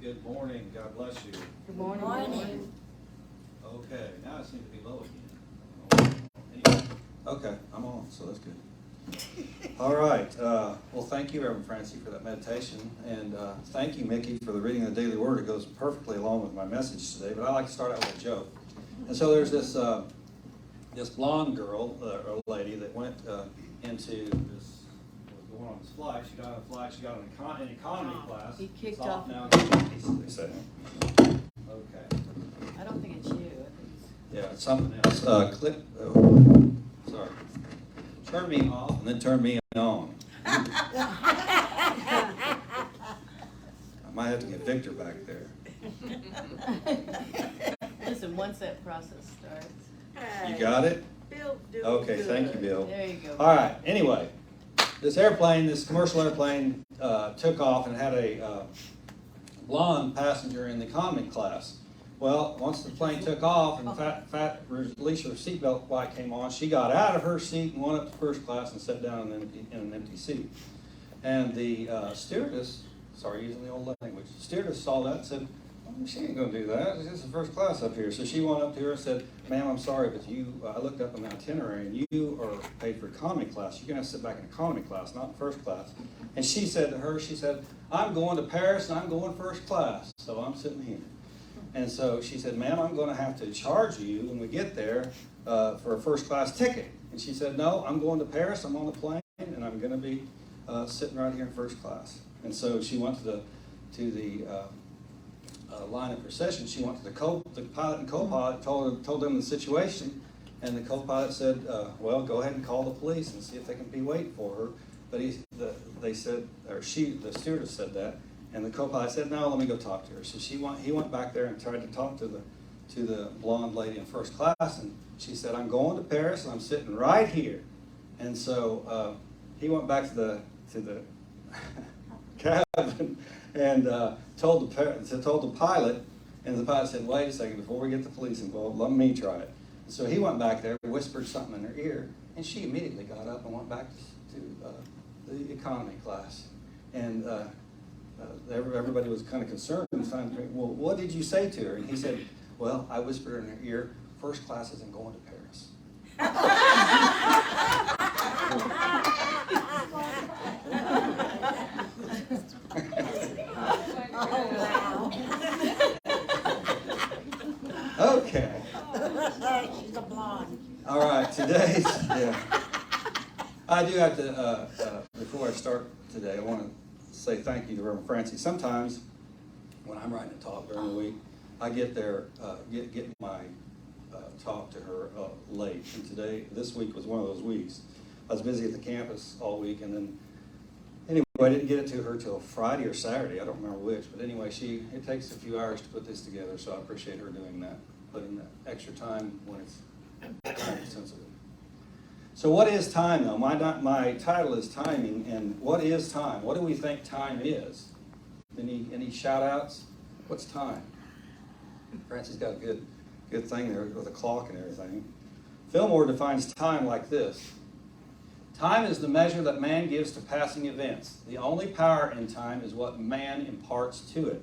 Good morning. God bless you. Good morning. Morning. Okay, now it seems to be low again. Anyway, okay, I'm on, so that's good. All right. Well, thank you, Reverend Francie, for that meditation. And thank you, Mickey, for the reading of the Daily Word. It goes perfectly along with my message today. But I like to start out with a joke. And so there's this this blonde girl, or lady, that went into this, was going on this flight. She got on a flight. She got on an economy class. He kicked It's off off. now. They say. Okay. I don't think it's you. I think Yeah, it's something else. Sorry. Turn me off and then turn me on. I might have to get Victor back there. Listen, once that process starts. You got it? Bill, Okay, thank you, Bill. There you go. All right, anyway, this airplane, this commercial airplane took off and had a blonde passenger in the economy class. Well, once the plane took off and Fat Alicia seatbelt light came on, she got out of her seat and went up to first class and sat down in an empty seat. And the stewardess, sorry, using the old language, stewardess saw that and said, oh, she ain't going to do that. This is the first class up here. So she went up to her and said, ma'am, I'm sorry, but I looked up on the itinerary and you are paid for economy class. You're going to have to sit back in economy class, not first class. And she said to her, she said, I'm going to Paris and I'm going first class. So I'm sitting here. And so she said, ma'am, I'm going to have to charge you when we get there for a first class ticket. And she said, no, I'm going to Paris. I'm on the plane and I'm going to be sitting right here in first class. And so she went to the line of procession. She went to the pilot and co-pilot, told them the situation. And the co-pilot said, well, go ahead and call the police and see if they can be waiting for her. But the stewardess said that. And the co-pilot said, no, let me go talk to her. So he went back there and tried to talk to the blonde lady in first class. And she said, I'm going to Paris and I'm sitting right here. And so he went back to the cabin and told the pilot. And the pilot said, wait a second, before we get the police involved, let me try it. And so he went back there, whispered something in her ear, and she immediately got up and went back to the economy class. And everybody was kind of concerned and trying to think, well, what did you say to her? And he said, well, I whispered in her ear, first class isn't going to Paris. Okay. She's a blonde. All right, today's, yeah. I do have to, before I start today, I want to say thank you to Reverend Francie. Sometimes when I'm writing a talk during the week, I get there, get my talk to her late. And this week was one of those weeks. I was busy at the campus all week, and then anyway, I didn't get it to her till Friday or Saturday. I don't remember which, but anyway, it takes a few hours to put this together, so I appreciate her doing that, putting that extra time when it's time sensitive. So what is time, though? My title is timing, and what is time? What do we think time is? Any shout-outs? What's time? Francie's got a good thing there with a clock and everything. Fillmore defines time like this. Time is the measure that man gives to passing events. The only power in time is what man imparts to it.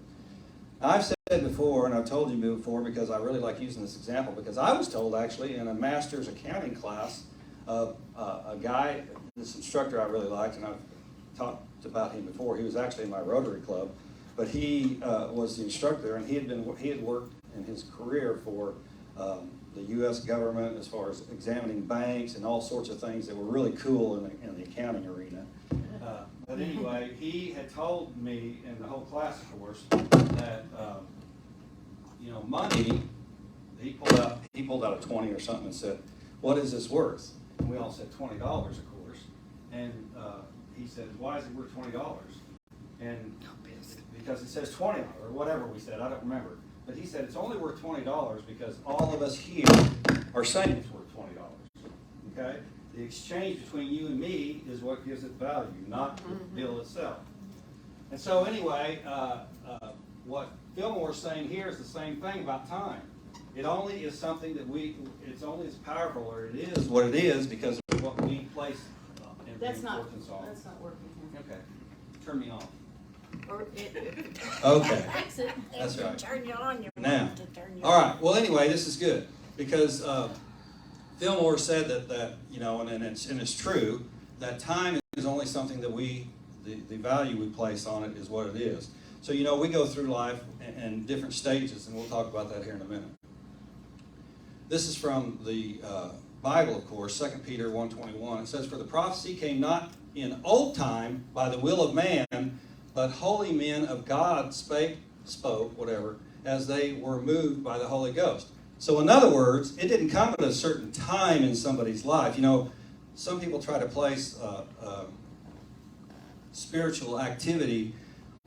Now, I've said before, and I've told you before because I really like using this example, because I was told actually in a master's accounting class, a guy, this instructor I really liked, and I've talked about him before. He was actually in my Rotary Club, but he was the instructor, and he had worked in his career for the U.S. government as far as examining banks and all sorts of things that were really cool in the accounting arena. But anyway, he had told me, and the whole class, of course, that money. He pulled out a 20 or something and said, "What is this worth?" And we all said $20, of course. And he said, "Why is it worth $20?" And because it says 20 or whatever we said, I don't remember. But he said it's only worth $20 because all of us here are saying it's worth $20. Okay? The exchange between you and me is what gives it value, not the bill itself. And so anyway, what Fillmore is saying here is the same thing about time. It only is something that it's only as powerful, or it is what it is because of what we place in That's not importance on. working here. Okay. Turn me off. Or Okay, Fix it. that's right. Turn you on, you Now, want to turn you all right. Well, anyway, this is good because Fillmore said that and it's true that time is only something that the value we place on it is what it is. So we go through life in different stages, and we'll talk about that here in a minute. This is from the Bible, of course, 2 Peter 1:21. It says, "For the prophecy came not in old time by the will of man, but holy men of God spoke, as they were moved by the Holy Ghost." So in other words, it didn't come at a certain time in somebody's life. Some people try to place spiritual activity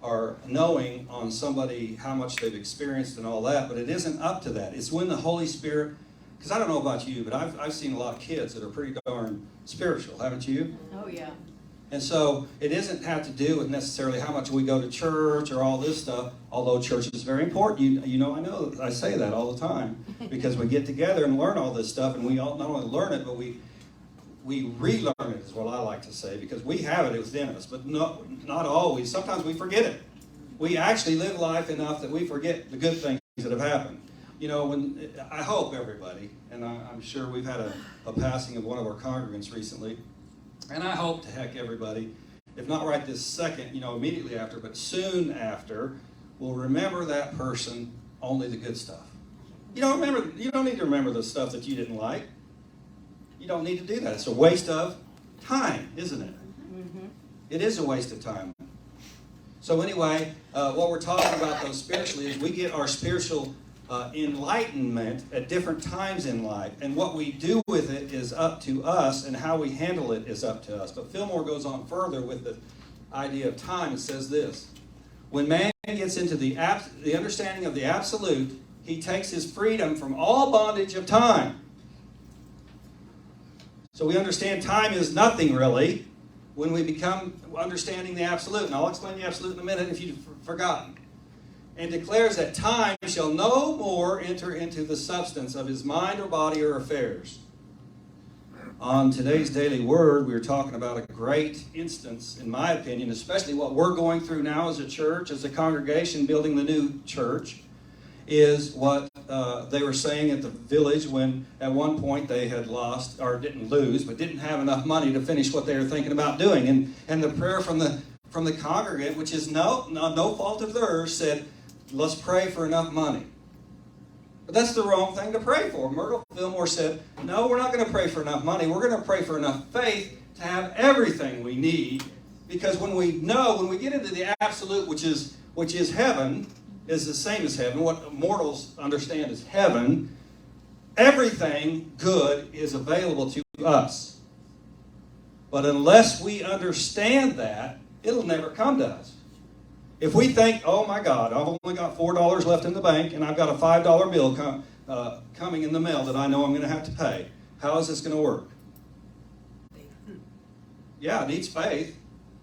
or knowing on somebody how much they've experienced and all that, but it isn't up to that. It's when the Holy Spirit, because I don't know about you, but I've seen a lot of kids that are pretty darn spiritual, haven't you? Oh, yeah. And so it doesn't have to do with necessarily how much we go to church or all this stuff, although church is very important. I know I say that all the time because we get together and learn all this stuff, and we all not only learn it, but we relearn it is what I like to say, because we have it within us, but not always. Sometimes we forget it. We actually live life enough that we forget the good things that have happened. When I hope everybody, and I'm sure we've had a passing of one of our congregants recently, and I hope to heck everybody, if not right this second, immediately after, but soon after, will remember that person only the good stuff. You don't need to remember the stuff that you didn't like. You don't need to do that. It's a waste of time, isn't it? Mm-hmm. It is a waste of time. So anyway, what we're talking about, though, spiritually, is we get our spiritual enlightenment at different times in life. And what we do with it is up to us, and how we handle it is up to us. But Fillmore goes on further with the idea of time and says this: when man gets into the understanding of the absolute, he takes his freedom from all bondage of time. So we understand time is nothing, really, when we become understanding the absolute. And I'll explain the absolute in a minute if you've forgotten. And declares that time shall no more enter into the substance of his mind or body or affairs. On today's Daily Word, we were talking about a great instance, in my opinion, especially what we're going through now as a church, as a congregation building the new church, is what they were saying at the village when at one point they had lost, or didn't lose, but didn't have enough money to finish what they were thinking about doing. And the prayer from the congregant, which is no fault of theirs, said, "Let's pray for enough money." But that's the wrong thing to pray for. Myrtle Fillmore said, "No, we're not going to pray for enough money. We're going to pray for enough faith to have everything we need." Because when we get into the absolute, which is heaven, is the same as heaven, what mortals understand as heaven, everything good is available to us. But unless we understand that, it'll never come to us. If we think, "Oh my God, I've only got $4 left in the bank, and I've got a $5 bill coming in the mail that I know I'm going to have to pay, how is this going to work?" Yeah, it needs faith.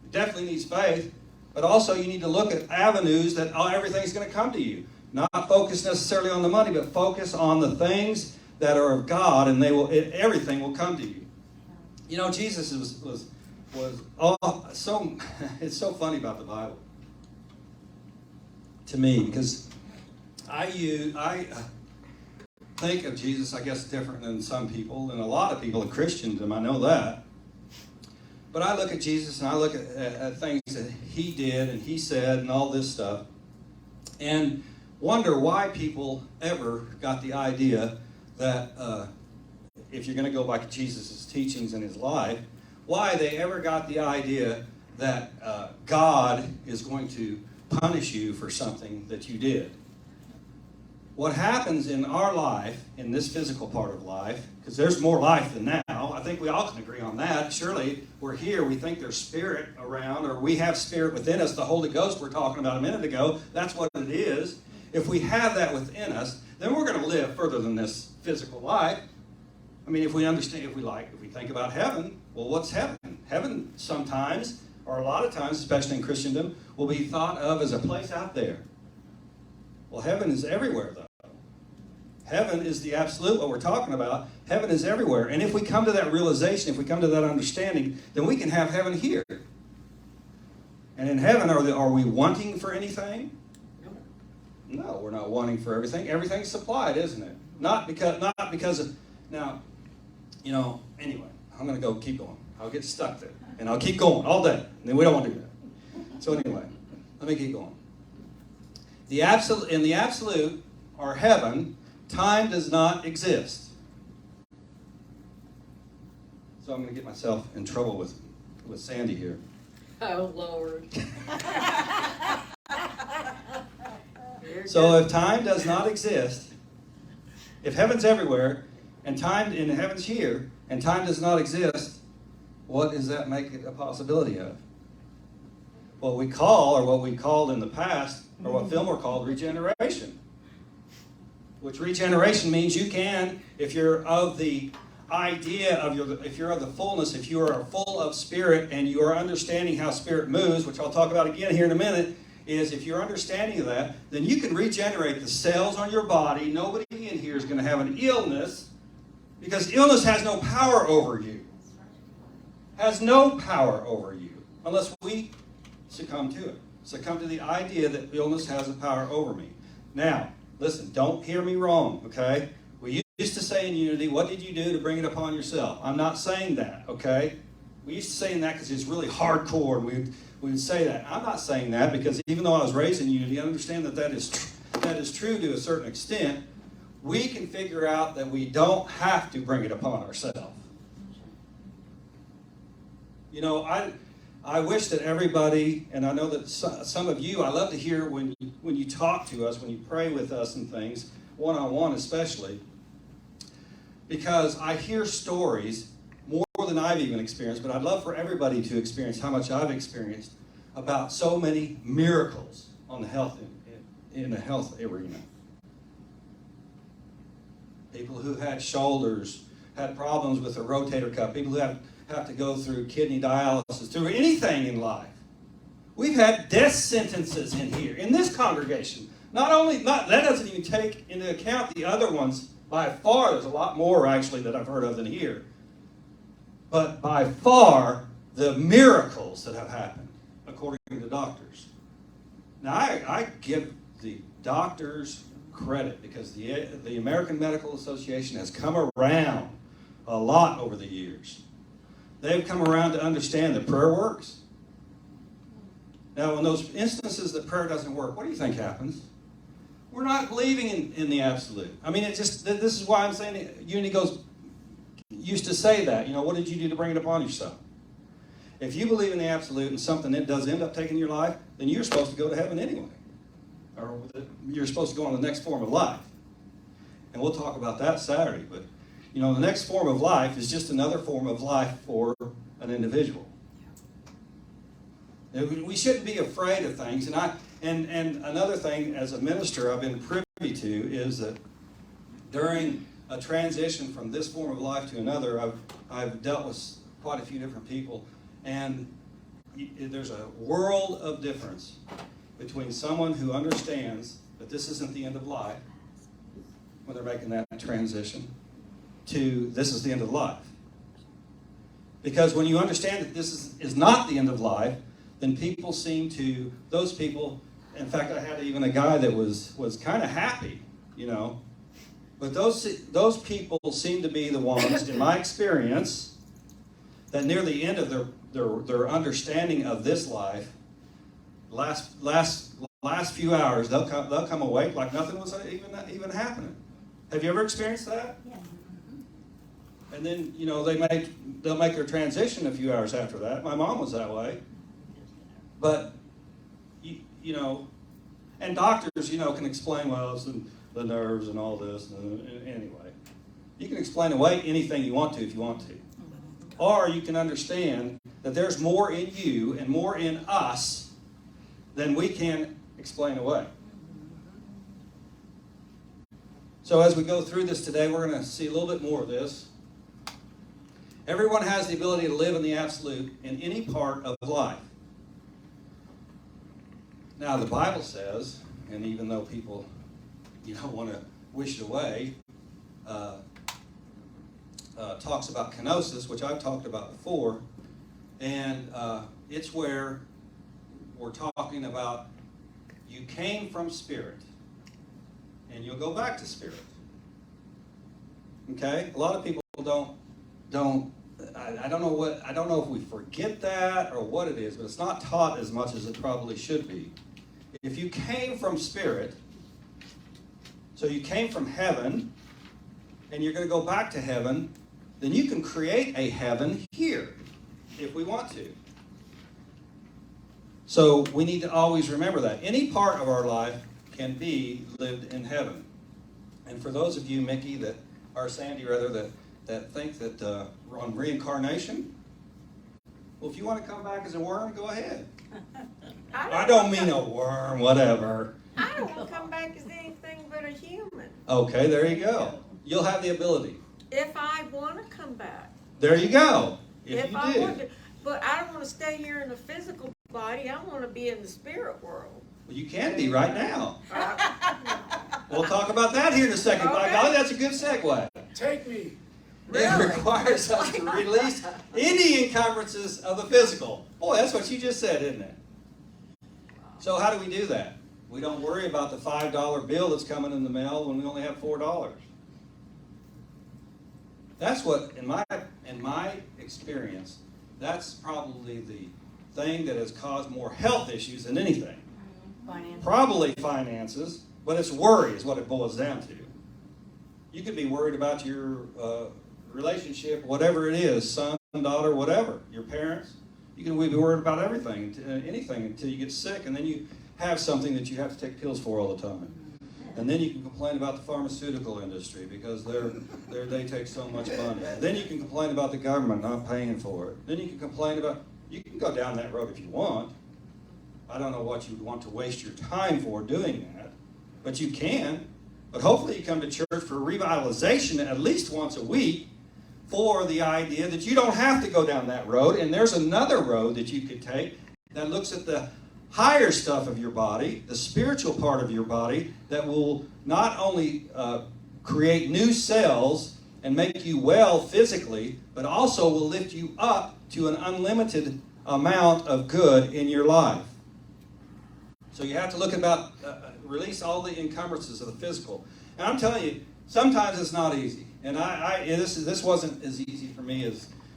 It definitely needs faith. But also you need to look at avenues that everything's going to come to you. Not focus necessarily on the money, but focus on the things that are of God, and everything will come to you. Jesus was so it's so funny about the Bible to me, because I think of Jesus, I guess, different than some people, and a lot of people in Christendom, I know that. But I look at Jesus and I look at things that he did and he said and all this stuff, and wonder why people ever got the idea that if you're going to go by Jesus' teachings in his life, why they ever got the idea that God is going to punish you for something that you did. What happens in our life, in this physical part of life, because there's more life than now, I think we all can agree on that. Surely we're here, we think there's spirit around, or we have spirit within us, the Holy Ghost we're talking about a minute ago. That's what it is. If we have that within us, then we're going to live further than this physical life. I mean, if we understand, if we think about heaven, well, what's heaven? Heaven sometimes, or a lot of times, especially in Christendom, will be thought of as a place out there. Well, heaven is everywhere, though. Heaven is the absolute, what we're talking about. Heaven is everywhere. And if we come to that realization, if we come to that understanding, then we can have heaven here. And in heaven, are we wanting for anything? No, we're not wanting for everything. Everything's supplied, isn't it? Not because of, now, anyway, I'm going to keep going. I'll get stuck there. And I'll keep going all day. And then we don't want to do that. So anyway, let me keep going. In the absolute, or heaven, time does not exist. So I'm going to get myself in trouble with Sandy here. Oh, Lord. So if time does not exist, if heaven's everywhere, and time in heaven's here, and time does not exist, what does that make it a possibility of? What we call, or what we called in the past, or what Fillmore called regeneration. Which regeneration means you can, if you're of the idea of if you're of the fullness, if you are full of spirit and you are understanding how spirit moves, which I'll talk about again here in a minute, is if you're understanding of that, then you can regenerate the cells on your body. Nobody in here is going to have an illness, because illness has no power over you. Has no power over you unless we succumb to it. Succumb to the idea that illness has a power over me. Now, listen, don't hear me wrong, okay? We used to say in Unity, what did you do to bring it upon yourself? I'm not saying that, okay? We used to say that because it's really hardcore, and we would say that. I'm not saying that because even though I was raised in Unity, I understand that is true to a certain extent. We can figure out that we don't have to bring it upon ourselves. I wish that everybody, and I know that some of you, I love to hear when you talk to us, when you pray with us and things, one-on-one especially, because I hear stories more than I've even experienced, but I'd love for everybody to experience how much I've experienced about so many miracles on the health in the health arena. People who had shoulders, had problems with a rotator cuff, people who have to go through kidney dialysis, through anything in life. We've had death sentences in here, in this congregation. That doesn't even take into account the other ones. By far, there's a lot more actually that I've heard of than here. But by far, the miracles that have happened, according to doctors. Now, I give the doctors credit because the American Medical Association has come around a lot over the years. They've come around to understand that prayer works. Now, in those instances that prayer doesn't work, what do you think happens? We're not believing in the absolute. I mean, this is why I'm saying Unity used to say that. What did you do to bring it upon yourself? If you believe in the absolute and something that does end up taking your life, then you're supposed to go to heaven anyway. Or you're supposed to go on the next form of life. And we'll talk about that Saturday. But, the next form of life is just another form of life for an individual. We shouldn't be afraid of things. And another thing, as a minister, I've been privy to is that during a transition from this form of life to another, I've dealt with quite a few different people, and there's a world of difference between someone who understands that this isn't the end of life when they're making that transition to this is the end of life. Because when you understand that this is not the end of life, then people those people, in fact, I had even a guy that was kind of happy, But those people seem to be the ones, in my experience, that near the end of their understanding of this life, last few hours, they'll come awake like nothing was even happening. Have you ever experienced that? Yeah. And then they'll make their transition a few hours after that. My mom was that way. But and doctors can explain, well, it's the nerves and all this. Anyway, you can explain away anything you want to if you want to. Or you can understand that there's more in you and more in us than we can explain away. So as we go through this today, we're going to see a little bit more of this. Everyone has the ability to live in the absolute in any part of life. Now, the Bible says, and even though people want to wish it away, talks about kenosis, which I've talked about before, and it's where we're talking about you came from spirit, and you'll go back to spirit. Okay? A lot of people don't. I don't know if we forget that or what it is, but it's not taught as much as it probably should be. If you came from spirit, so you came from heaven, and you're going to go back to heaven, then you can create a heaven here, if we want to. So we need to always remember that. Any part of our life can be lived in heaven. And for those of you, Mickey, Sandy rather, that think that on reincarnation, well, if you want to come back as a worm, go ahead. I don't mean a worm, whatever. I don't want to come back as anything but a human. Okay, there you go. You'll have the ability. If I want to come back. There you go. If you I do. want to, but I don't want to stay here in the physical body. I want to be in the spirit world. Well, you can be right now. We'll talk about that here in a second. By Okay. golly, that's a good segue. Take me. Really? It requires us to release any encumbrances of the physical. Boy, that's what you just said, isn't it? So how do we do that? We don't worry about the $5 bill that's coming in the mail when we only have $4. That's what, in my experience, that's probably the thing that has caused more health issues than anything. Finance. Probably finances, but it's worry is what it boils down to. You could be worried about your relationship, whatever it is, son, daughter, whatever, your parents. You can be worried about everything, anything, until you get sick, and then you have something that you have to take pills for all the time. And then you can complain about the pharmaceutical industry because they take so much money. Then you can complain about the government not paying for it. Then you can complain about, you can go down that road if you want. I don't know what you would want to waste your time for doing that, but you can. But hopefully you come to church for revitalization at least once a week for the idea that you don't have to go down that road, and there's another road that you could take that looks at the higher stuff of your body, the spiritual part of your body, that will not only create new cells and make you well physically, but also will lift you up to an unlimited amount of good in your life. So you have to look about, release all the encumbrances of the physical. And I'm telling you, sometimes it's not easy. And this wasn't as easy for me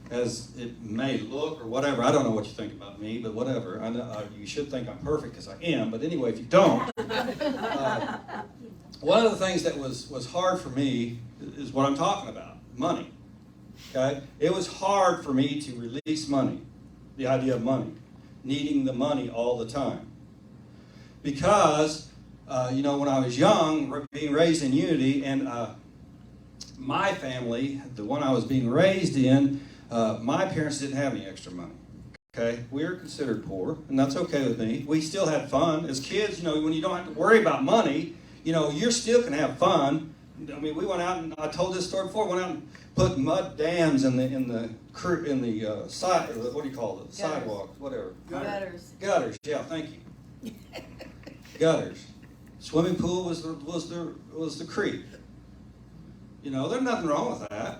as it may look or whatever. I don't know what you think about me, but whatever. I know, you should think I'm perfect because I am. But anyway, if you don't, one of the things that was hard for me is what I'm talking about, money. Okay? It was hard for me to release money, the idea of money, needing the money all the time. Because, when I was young, being raised in unity, and my family, the one I was being raised in, my parents didn't have any extra money. Okay? We were considered poor, and that's okay with me. We still had fun. As kids, when you don't have to worry about money, you still can have fun. I mean, we went out, and I told this story before, went out and put mud dams in the side, what do you call it? Sidewalks, whatever. Gutters, yeah, thank you. Gutters. Swimming pool was the creek. There's nothing wrong with that.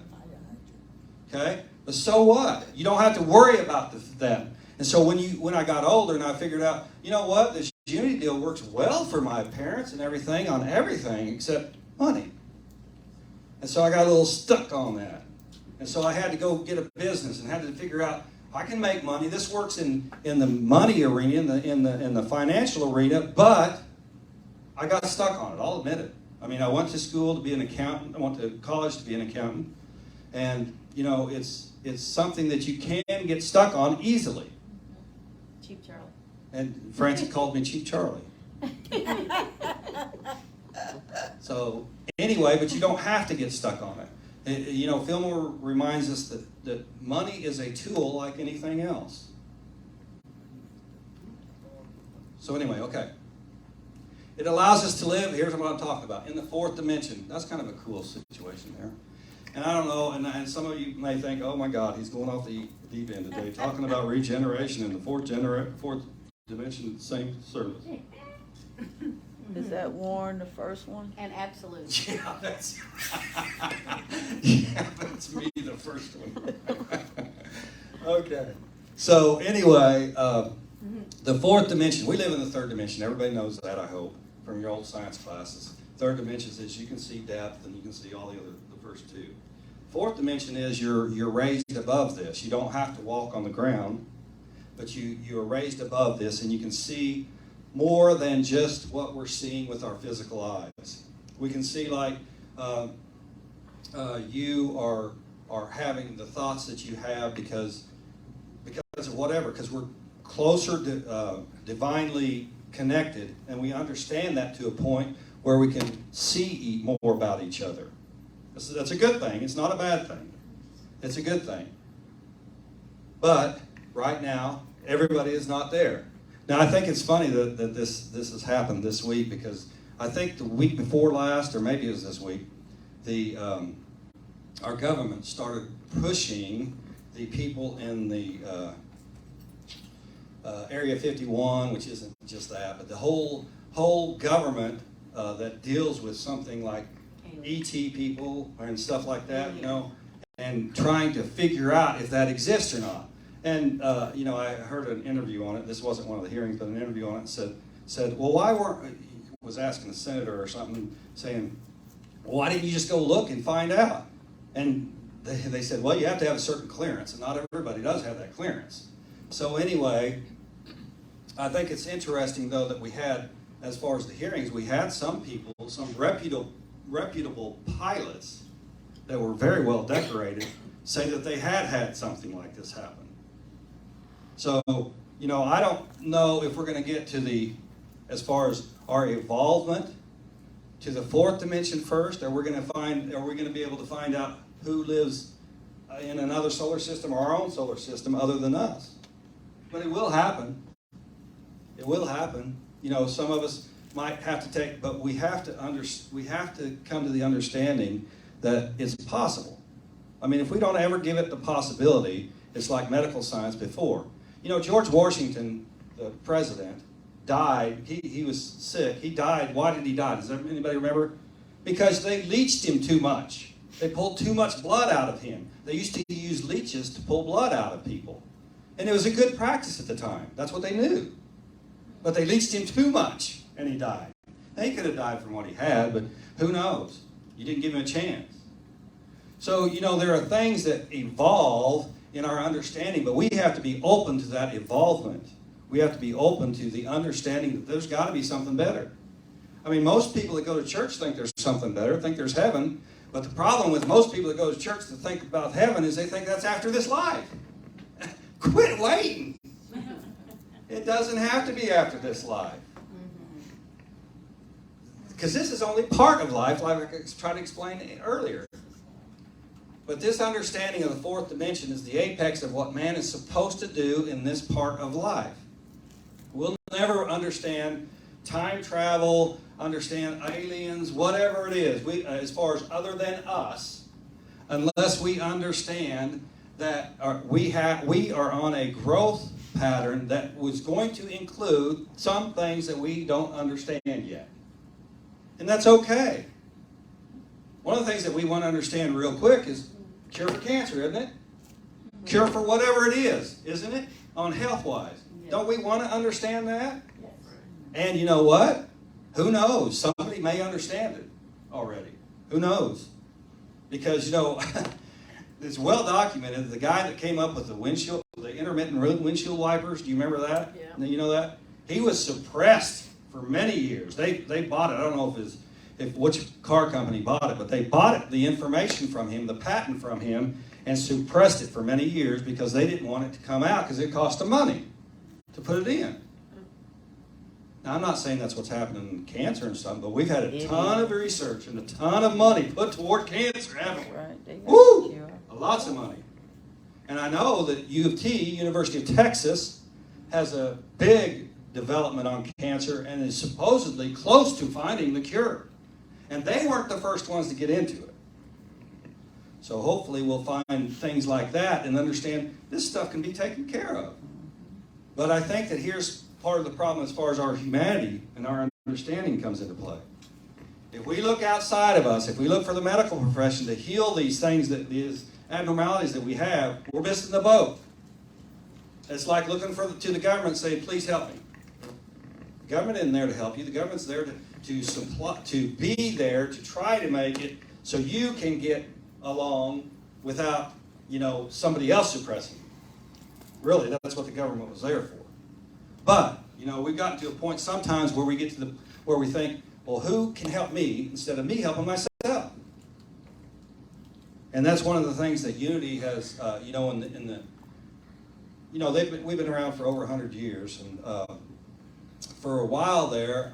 Okay? But so what? You don't have to worry about that. And so when I got older and I figured out, this unity deal works well for my parents and everything on everything except money. And so I got a little stuck on that. And so I had to go get a business and had to figure out, I can make money. This works in the money arena, in the financial arena, but I got stuck on it. I'll admit it. I mean, I went to school to be an accountant. I went to college to be an accountant. And, it's something that you can get stuck on easily. Cheap Charlie. And Francie called me Cheap Charlie. So, anyway, but you don't have to get stuck on it. Fillmore reminds us that money is a tool like anything else. So anyway, okay. It allows us to live, here's what I'm talking about, in the fourth dimension. That's kind of a cool situation there. And I don't know, and some of you may think, oh my God, he's going off the deep end today, talking about regeneration in the fourth dimension, same service. Is that Warren, the first one? And absolute. Yeah, that's me, the first one. Okay. So anyway, The fourth dimension, we live in the third dimension. Everybody knows that, I hope, from your old science classes. Third dimension is you can see depth and you can see all the first two. Fourth dimension is you're raised above this. You don't have to walk on the ground, but you're raised above this and you can see more than just what we're seeing with our physical eyes. We can see like you are having the thoughts that you have because of whatever, because we're closer to divinely connected, and we understand that to a point where we can see more about each other. That's a good thing. It's not a bad thing. It's a good thing. But right now, everybody is not there. Now, I think it's funny that this has happened this week, because I think the week before last, or maybe it was this week, our government started pushing the people in the Area 51, which isn't just that, but the whole government that deals with something like ET people and stuff like that, you know, and trying to figure out if that exists or not. And you know, I heard an interview on it. This wasn't one of the hearings, but an interview on it said, well, why weren't, was asking a senator or something, saying, well, why didn't you just go look and find out? And they said, well, you have to have a certain clearance, and not everybody does have that clearance. So anyway, I think it's interesting, though, that we had, as far as the hearings, we had some people, some reputable pilots that were very well decorated, say that they had something like this happen. So, you know, I don't know if we're going to get to as far as our evolvement to the fourth dimension first, or are we going to be able to find out who lives in another solar system or our own solar system other than us? But it will happen. It will happen. You know, some of us might have to take, but we have to come to the understanding that it's possible. I mean, if we don't ever give it the possibility, it's like medical science before. You know, George Washington, the president, died. He was sick. He died. Why did he die? Does anybody remember? Because they leeched him too much. They pulled too much blood out of him. They used to use leeches to pull blood out of people. And it was a good practice at the time. That's what they knew. But they leeched him too much, and he died. Now, he could have died from what he had, but who knows? You didn't give him a chance. So, you know, there are things that evolve in our understanding, but we have to be open to that evolvement. We have to be open to the understanding that there's got to be something better. I mean, most people that go to church think there's something better, think there's heaven, but the problem with most people that go to church that think about heaven is they think that's after this life. Quit waiting. It doesn't have to be after this life. Because this is only part of life, like I tried to explain earlier. But this understanding of the fourth dimension is the apex of what man is supposed to do in this part of life. We'll never understand time travel, understand aliens, whatever it is, as far as other than us, unless we understand that we are on a growth pattern that was going to include some things that we don't understand yet. And that's okay. One of the things that we want to understand real quick is cure for cancer, isn't it? Cure for whatever it is, isn't it? On health-wise. Yes. Don't we want to understand that? Yes. And you know what? Who knows? Somebody may understand it already. Who knows? Because, you know, it's well documented. The guy that came up with the intermittent windshield wipers, do you remember that? Yeah. You know that? He was suppressed for many years. They bought it. I don't know which car company bought it, but they bought it, the information from him, the patent from him, and suppressed it for many years because they didn't want it to come out because it cost them money to put it in. Now, I'm not saying that's what's happening in cancer and stuff, but we've had a ton of research and a ton of money put toward cancer, haven't we? Right. Woo! Lots of money. And I know that U of T, University of Texas, has a big development on cancer and is supposedly close to finding the cure. And they weren't the first ones to get into it. So hopefully we'll find things like that and understand this stuff can be taken care of. But I think that here's part of the problem as far as our humanity and our understanding comes into play. If we look outside of us, if we look for the medical profession to heal these things, these abnormalities that we have, we're missing the boat. It's like looking to the government and saying, please help me. The government isn't there to help you. The government's there to supply, to be there to try to make it so you can get along without, somebody else suppressing you. Really, that's what the government was there for. But, we've gotten to a point sometimes where we get to where we think, well, who can help me instead of me helping myself? And that's one of the things that Unity has, we've been around for over 100 years, and for a while there,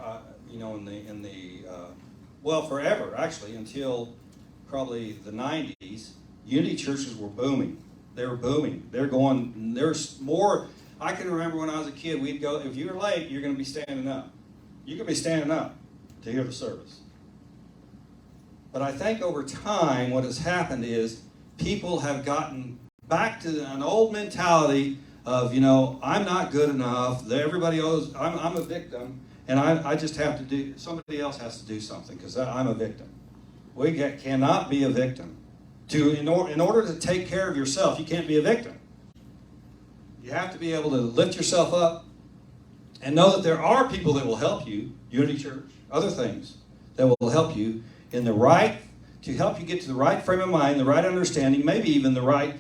forever actually, until probably the 90s, Unity churches were booming. They were booming. There's more. I can remember when I was a kid, we'd go, if you were late, you're going to be standing up. You're going to be standing up to hear the service. But I think over time, what has happened is people have gotten back to an old mentality of, I'm not good enough. Everybody owes, I'm a victim, and I just have to do, somebody else has to do something because I'm a victim. We cannot be a victim. In order to take care of yourself, you can't be a victim. You have to be able to lift yourself up and know that there are people that will help you, Unity Church, other things that will help you to help you get to the right frame of mind, the right understanding, maybe even the right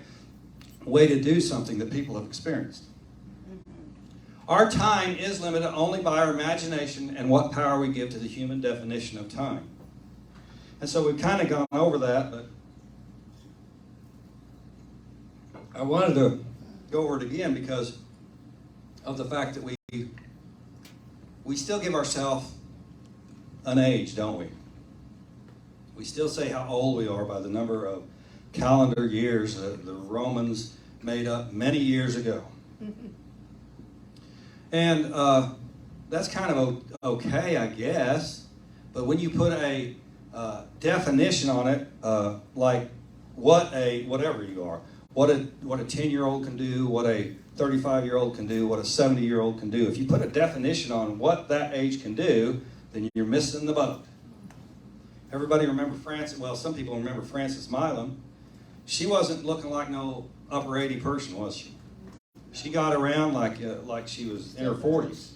way to do something that people have experienced. Our time is limited only by our imagination and what power we give to the human definition of time. And so we've kind of gone over that, but I wanted to go over it again because of the fact that we still give ourselves an age, don't we? We still say how old we are by the number of calendar years that the Romans made up many years ago. And that's kind of okay, I guess. But when you put a definition on it, like whatever you are, what a 10-year-old can do, what a 35-year-old can do, what a 70-year-old can do. If you put a definition on what that age can do, then you're missing the boat. Everybody remember Frances? Well, some people remember Frances Milam. She wasn't looking like no upper 80 person, was she? She got around like she was in her 40s.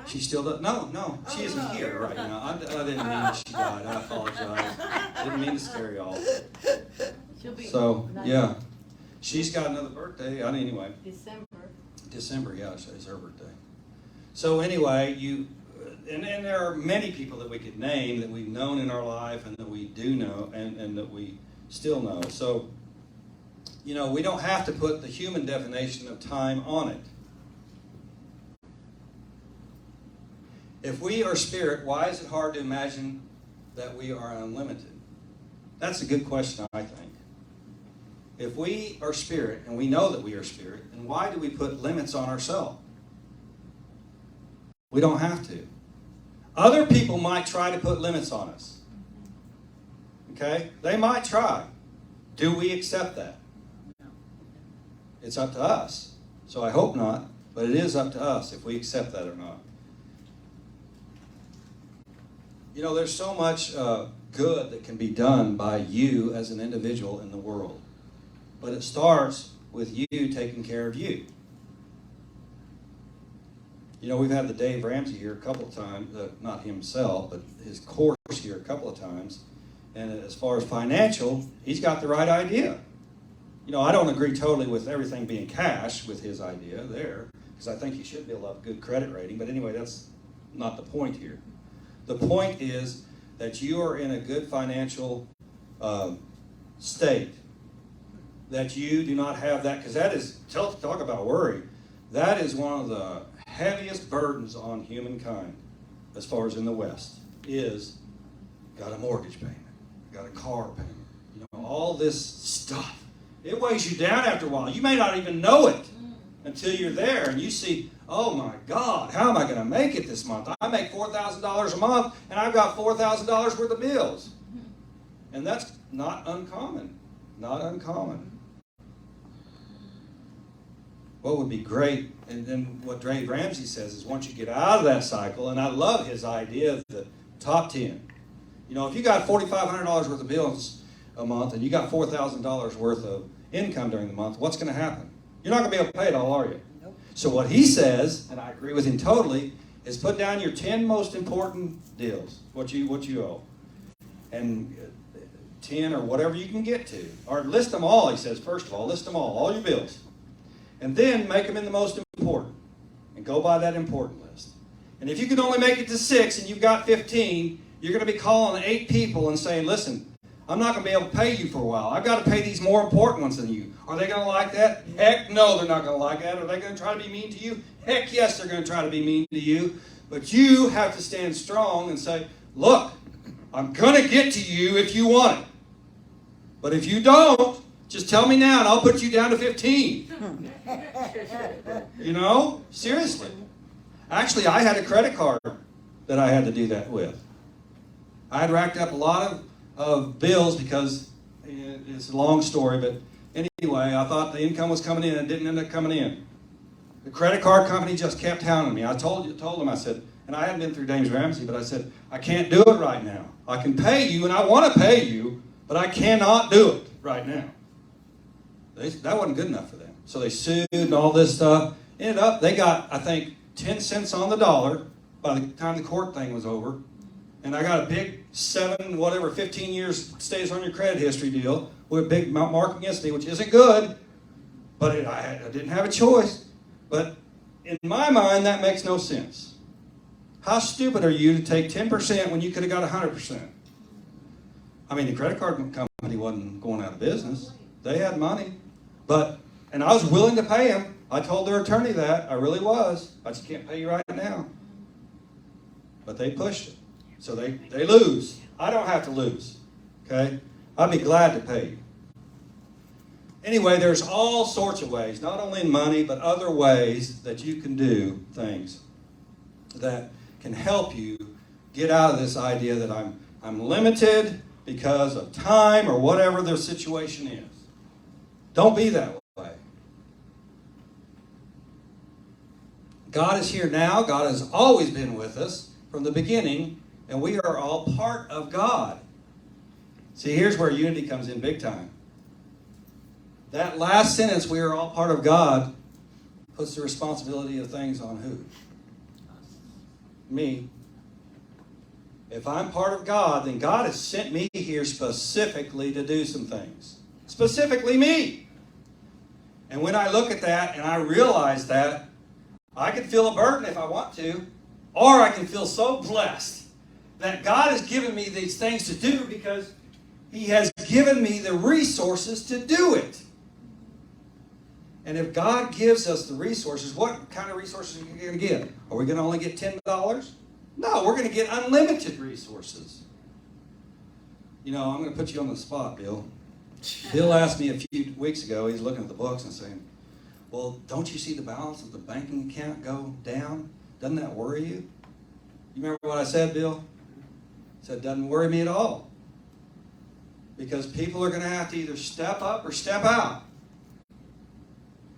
She still does. No, she isn't here right now. I didn't mean that she died. I apologize. Didn't mean to scare y'all. So, yeah. She's got another birthday. Anyway. December, yeah, it's her birthday. So anyway, and there are many people that we could name that we've known in our life and that we do know and that we still know. So, we don't have to put the human definition of time on it. If we are spirit, why is it hard to imagine that we are unlimited? That's a good question, I think. If we are spirit, and we know that we are spirit, then why do we put limits on ourselves? We don't have to. Other people might try to put limits on us. Okay? They might try. Do we accept that? It's up to us. So I hope not, but it is up to us if we accept that or not. There's so much good that can be done by you as an individual in the world. But it starts with you taking care of you. We've had the Dave Ramsey here a couple of times, not himself, but his course here a couple of times. And as far as financial, he's got the right idea. I don't agree totally with everything being cash with his idea there, because I think you should build up a good credit rating. But anyway, that's not the point here. The point is that you are in a good financial state, that you do not have that, because that is, talk about worry, that is one of the heaviest burdens on humankind, as far as in the West, is got a mortgage payment, got a car payment, all this stuff. It weighs you down after a while. You may not even know it until you're there and you see, oh my God, how am I going to make it this month? I make $4,000 a month and I've got $4,000 worth of bills. And that's not uncommon. Not uncommon. What would be great, and then what Dave Ramsey says is once you get out of that cycle, and I love his idea of the top 10. If you got $4,500 worth of bills a month and you got $4,000 worth of income during the month, what's going to happen? You're not going to be able to pay it all, are you? Nope. So what he says, and I agree with him totally, is put down your 10 most important deals, what you owe. And 10 or whatever you can get to. Or list them all, he says, first of all your bills. And then make them in the most important. And go by that important list. And if you can only make it to 6 and you've got 15, you're going to be calling 8 people and saying, listen, I'm not going to be able to pay you for a while. I've got to pay these more important ones than you. Are they going to like that? Heck no, they're not going to like that. Are they going to try to be mean to you? Heck yes, they're going to try to be mean to you. But you have to stand strong and say, look, I'm going to get to you if you want it. But if you don't, just tell me now and I'll put you down to 15. You know? Seriously. Actually, I had a credit card that I had to do that with. I had racked up a lot of bills because it's a long story, but anyway, I thought the income was coming in and it didn't end up coming in. The credit card company just kept hounding me. I told them, I said, and I hadn't been through James Ramsey, but I said, I can't do it right now. I can pay you and I want to pay you, but I cannot do it right now. That wasn't good enough for them. So they sued and all this stuff. Ended up, they got, I think, 10 cents on the dollar by the time the court thing was over. And I got a big 15 years stays on your credit history deal with a big mark against me, which isn't good, but I didn't have a choice. But in my mind, that makes no sense. How stupid are you to take 10% when you could have got 100%? I mean, the credit card company wasn't going out of business. They had money. And I was willing to pay them. I told their attorney that. I really was. I just can't pay you right now. But they pushed it. So they lose. I don't have to lose. Okay? I'd be glad to pay you. Anyway, there's all sorts of ways, not only in money, but other ways that you can do things that can help you get out of this idea that I'm limited because of time or whatever their situation is. Don't be that way. God is here now. God has always been with us from the beginning, and we are all part of God. See, here's where unity comes in big time. That last sentence, we are all part of God, puts the responsibility of things on who? Me. If I'm part of God, then God has sent me here specifically to do some things. Specifically me. And when I look at that and I realize that, I can feel a burden if I want to, or I can feel so blessed that God has given me these things to do because He has given me the resources to do it. And if God gives us the resources, what kind of resources are we going to get? Are we going to only get $10? No, we're going to get unlimited resources. You know, I'm going to put you on the spot, Bill. Bill asked me a few weeks ago, he's looking at the books and saying, well, don't you see the balance of the banking account go down? Doesn't that worry you? You remember what I said, Bill? I said, it doesn't worry me at all. Because people are going to have to either step up or step out.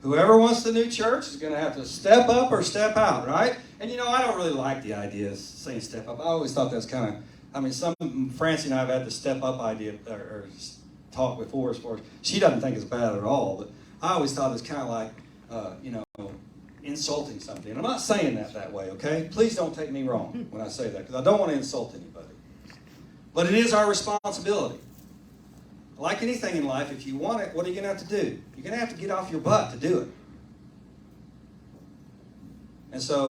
Whoever wants the new church is going to have to step up or step out, right? And you know, I don't really like the idea of saying step up. I always thought that's kind of, Francie and I have had the step up idea or talk before as far as, she doesn't think it's bad at all, but I always thought it's kind of like, insulting something. And I'm not saying that way, okay? Please don't take me wrong when I say that, because I don't want to insult anybody. But it is our responsibility. Like anything in life, if you want it, what are you going to have to do? You're going to have to get off your butt to do it. And so,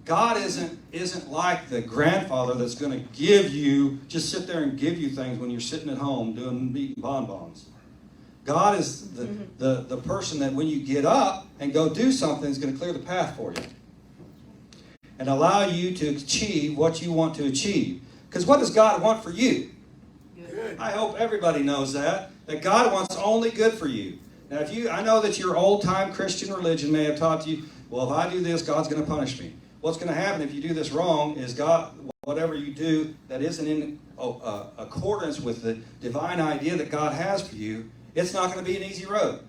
God isn't like the grandfather that's going to just sit there and give you things when you're sitting at home eating bonbons. God is the person that when you get up and go do something is going to clear the path for you. And allow you to achieve what you want to achieve. Because what does God want for you? Good. I hope everybody knows that God wants only good for you. Now, I know that your old-time Christian religion may have taught you, well, if I do this, God's going to punish me. What's going to happen if you do this wrong is God, whatever you do that isn't in accordance with the divine idea that God has for you, it's not going to be an easy road.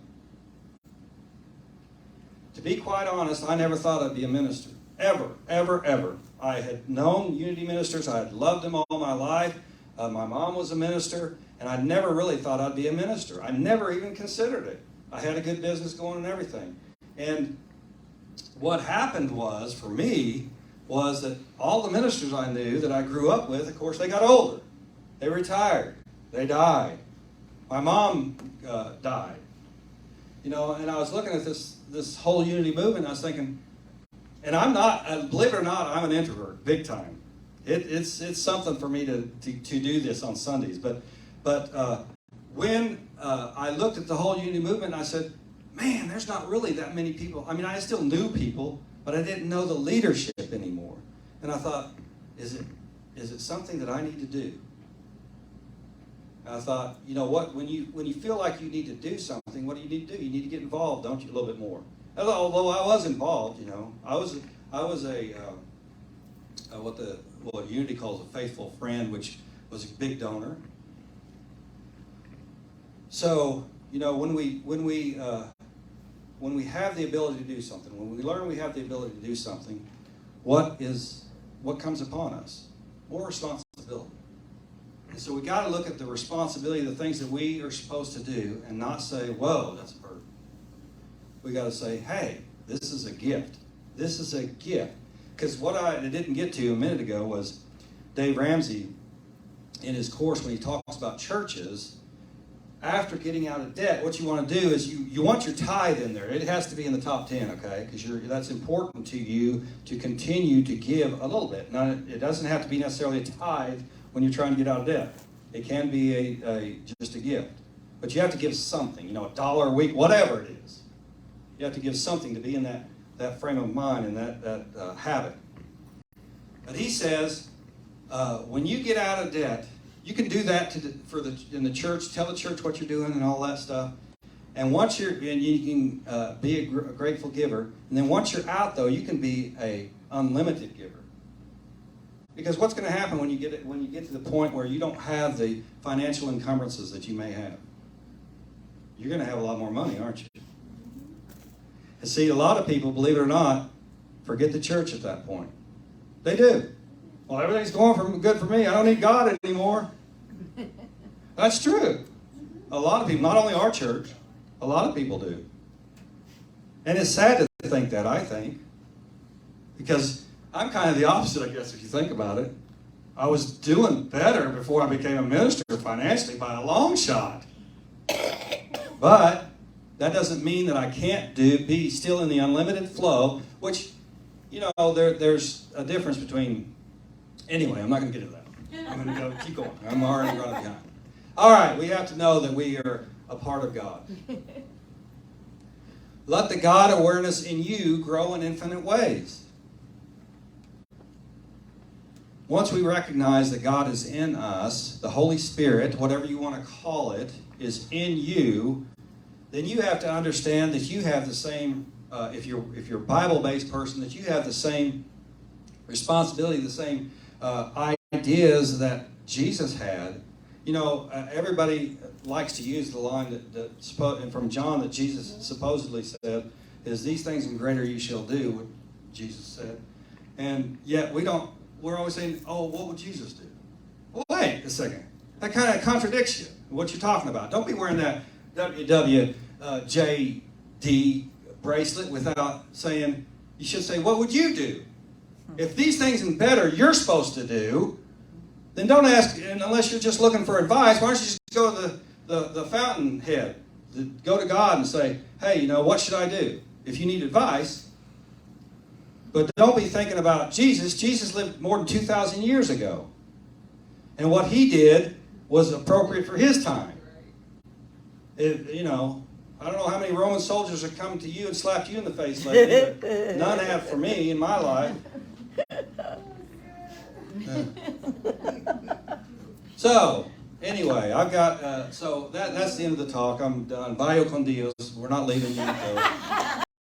To be quite honest, I never thought I'd be a minister. Ever, ever, ever. I had known Unity ministers. I had loved them all my life. My mom was a minister, and I never really thought I'd be a minister. I never even considered it. I had a good business going and everything. And what happened was, for me, was that all the ministers I knew that I grew up with, of course, they got older. They retired. They died. My mom died. You know, and I was looking at this whole unity movement, and I was thinking, and I'm not, believe it or not, I'm an introvert, big time. It's something for me to do this on Sundays. But when I looked at the whole unity movement, I said, man, there's not really that many people. I mean, I still knew people, but I didn't know the leadership anymore. And I thought, is it something that I need to do? And I thought, you know what? When you feel like you need to do something, what do you need to do? You need to get involved, don't you? A little bit more. Although I was involved, you know, I was what Unity calls a faithful friend, which was a big donor. So, you know, when we have the ability to do something, when we learn we have the ability to do something, what comes upon us? More responsibility. And so we got to look at the responsibility of the things that we are supposed to do and not say, whoa, that's a burden. We got to say, hey, this is a gift. This is a gift. Because what I didn't get to a minute ago was Dave Ramsey, in his course, when he talks about churches, after getting out of debt, what you want to do is you want your tithe in there. It has to be in the top 10, okay? Because that's important to you to continue to give a little bit. Now, it doesn't have to be necessarily a tithe when you're trying to get out of debt. It can be just a gift. But you have to give something, you know, $1 a week, whatever it is. You have to give something to be in that frame of mind and that habit. But he says, when you get out of debt, you can do that in the church. Tell the church what you're doing and all that stuff. And once you can be a grateful giver. And then once you're out, though, you can be a unlimited giver. Because what's going to happen when you get to the point where you don't have the financial encumbrances that you may have? You're going to have a lot more money, aren't you? And see, a lot of people, believe it or not, forget the church at that point. They do. Well, everything's going good for me. I don't need God anymore. That's true. A lot of people, not only our church, a lot of people do. And it's sad to think that, I think. Because I'm kind of the opposite, I guess, if you think about it. I was doing better before I became a minister financially by a long shot. But that doesn't mean that I can't be still in the unlimited flow, which, you know, there's a difference between... Anyway, I'm not going to get into that. I'm going to keep going. I'm already running behind. All right, we have to know that we are a part of God. Let the God awareness in you grow in infinite ways. Once we recognize that God is in us, the Holy Spirit, whatever you want to call it, is in you, then you have to understand that you have the same, if you're a Bible-based person, that you have the same responsibility, the same ideas that Jesus had. You know, everybody likes to use the line that from John that Jesus supposedly said, is these things and greater you shall do, what Jesus said. And yet we're always saying, oh, what would Jesus do? Well, wait a second. That kind of contradicts you, what you're talking about. Don't be wearing that WWJD bracelet without saying, you should say, what would you do? If these things and better you're supposed to do, then don't ask, and unless you're just looking for advice, why don't you just go to the fountainhead, go to God and say, hey, you know, what should I do? If you need advice, but don't be thinking about Jesus. Jesus lived more than 2,000 years ago. And what he did was appropriate for his time. You know, I don't know how many Roman soldiers have come to you and slapped you in the face lately, but none have for me in my life. So, anyway, I've got, so that's the end of the talk. I'm done. Vaya con Dios. We're not leaving yet, though.